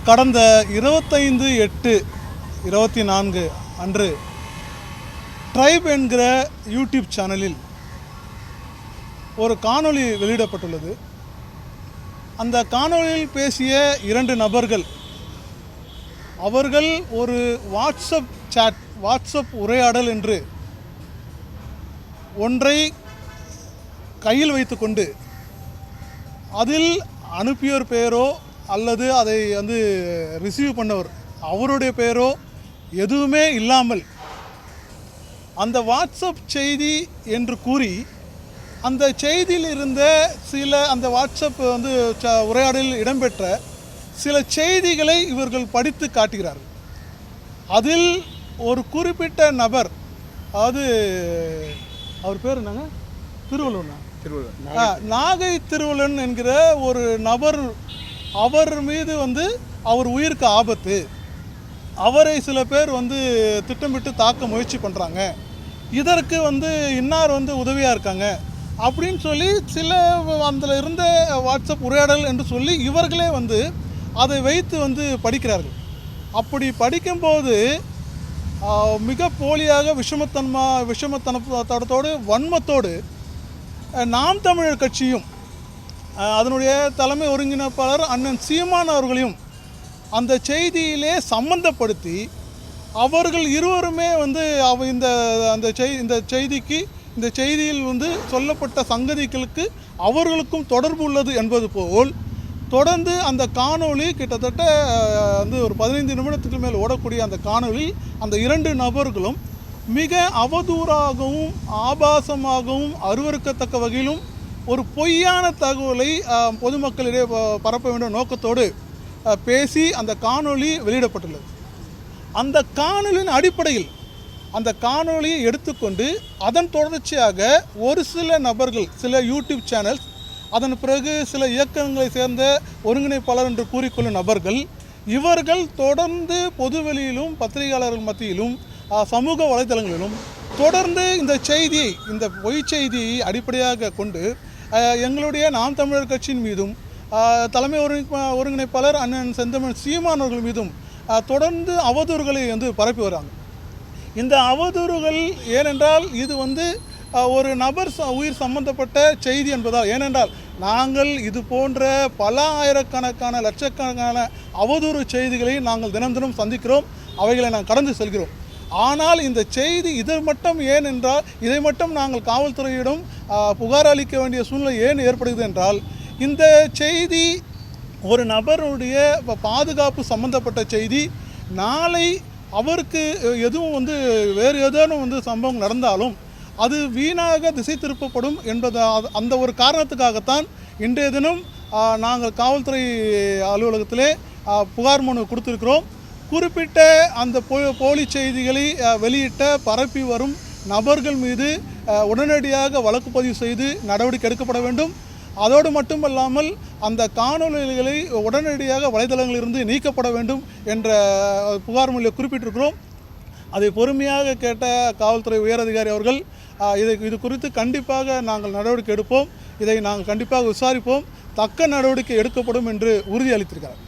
கடந்த 25/8/24 அன்று ட்ரைப் என்கிற யூடியூப் சேனலில் ஒரு காணொளி வெளியிடப்பட்டுள்ளது. அந்த காணொளியில் பேசிய 2 நபர்கள், அவர்கள் ஒரு வாட்ஸ்அப் உரையாடல் என்று ஒன்றை கையில் வைத்துக்கொண்டு அதில் அனுப்பியோர் பெயரோ அல்லது அதை ரிசீவ் பண்ணவர் அவருடைய பெயரோ எதுவுமே இல்லாமல் அந்த வாட்ஸ்அப் செய்தி என்று கூறி அந்த செய்தியில் இருந்த அந்த வாட்ஸ்அப் உரையாடலில் இடம்பெற்ற சில செய்திகளை இவர்கள் படித்து காட்டுகிறார்கள். அதில் ஒரு குறிப்பிட்ட நபர், அதாவது அவர் பேர் என்னங்க, நாகை திருவள்ளுவன் என்கிற ஒரு நபர், அவர் மீது அவர் உயிருக்கு ஆபத்து, அவரை சில பேர் திட்டமிட்டு தாக்க முயற்சி பண்ணுறாங்க, இதற்கு இன்னார் உதவியாக இருக்காங்க அப்படின்னு சொல்லி சில அதில் இருந்த வாட்ஸ்அப் உரையாடல் என்று சொல்லி இவர்களே அதை வைத்து படிக்கிறார்கள். அப்படி படிக்கும்போது மிக போலியாக விஷமத்தனத்தோடு வன்மத்தோடு நாம் தமிழர் கட்சியும் அதனுடைய தலைமை ஒருங்கிணைப்பாளர் அண்ணன் சீமான் அவர்களையும் அந்த செய்தியிலே சம்பந்தப்படுத்தி அவர்கள் இருவருமே இந்த செய்தியில் சொல்லப்பட்ட சங்கதிகளுக்கு அவர்களுக்கும் தொடர்பு உள்ளது என்பது போல் தொடர்ந்து அந்த காணொளி கிட்டத்தட்ட ஒரு 15 நிமிடத்துக்கு மேல் ஓடக்கூடிய அந்த காணொளி அந்த 2 நபர்களும் மிக அவதூறாகவும் ஆபாசமாகவும் அருவருக்கத்தக்க வகையிலும் ஒரு பொய்யான தகவலை பொதுமக்களிடையே பரப்ப வேண்டிய நோக்கத்தோடு பேசி அந்த காணொளி வெளியிடப்பட்டுள்ளது. அந்த காணொலியின் அடிப்படையில் அந்த காணொலியை எடுத்துக்கொண்டு அதன் தொடர்ச்சியாக ஒரு சில நபர்கள், சில யூடியூப் சேனல்ஸ், அதன் பிறகு சில இயக்கங்களை சேர்ந்த ஒருங்கிணைப்பாளர் என்று கூறிக்கொள்ளும் நபர்கள், இவர்கள் தொடர்ந்து பொதுவெளியிலும் பத்திரிகையாளர்கள் மத்தியிலும் சமூக வலைதளங்களிலும் தொடர்ந்து இந்த பொய் செய்தியை அடிப்படையாக கொண்டு எங்களுடைய நாம் தமிழர் கட்சியின் மீதும் தலைமை ஒருங்கிணைப்பாளர் அண்ணன் செந்தமிழ் சீமான் அவர்கள் மீதும் தொடர்ந்து அவதூறுகளை பரப்பி வராங்க. இந்த அவதூறுகள் ஏனென்றால் இது ஒரு நபர் உயிர் சம்பந்தப்பட்ட செய்தி என்பதால், ஏனென்றால் நாங்கள் இது போன்ற பல ஆயிரக்கணக்கான லட்சக்கணக்கான அவதூறு செய்திகளை நாங்கள் தினம் தினம் சந்திக்கிறோம், அவைகளை நாங்கள் கடந்து செல்கிறோம். ஆனால் இந்த செய்தி இதை மட்டும் நாங்கள் காவல்துறையிடம் புகார் அளிக்க வேண்டிய சூழ்நிலை ஏன் ஏற்படுகிறது என்றால், இந்த செய்தி ஒரு நபருடைய பாதுகாப்பு சம்பந்தப்பட்ட செய்தி. நாளை அவருக்கு எதுவும் வேறு ஏதேனும் சம்பவம் நடந்தாலும் அது வீணாக திசை திருப்பப்படும் என்பது அந்த ஒரு காரணத்துக்காகத்தான் இன்றைய தினம் நாங்கள் காவல்துறை அலுவலகத்திலே புகார் மனு கொடுத்திருக்கிறோம். குறிப்பிட்ட அந்த போலி செய்திகளை வெளியிட்ட பரப்பி வரும் நபர்கள் மீது உடனடியாக வழக்கு பதிவு செய்து நடவடிக்கை எடுக்கப்பட வேண்டும். அதோடு மட்டுமல்லாமல் அந்த காணொலிகளை உடனடியாக வலைதளங்களிலிருந்து நீக்கப்பட வேண்டும் என்ற புகார் மொழியை குறிப்பிட்டிருக்கிறோம். அதை பொறுமையாக கேட்ட காவல்துறை உயரதிகாரி அவர்கள் இது குறித்து கண்டிப்பாக நாங்கள் நடவடிக்கை எடுப்போம், இதை நாங்கள் கண்டிப்பாக விசாரிப்போம், தக்க நடவடிக்கை எடுக்கப்படும் என்று உறுதியளித்திருக்கிறார்.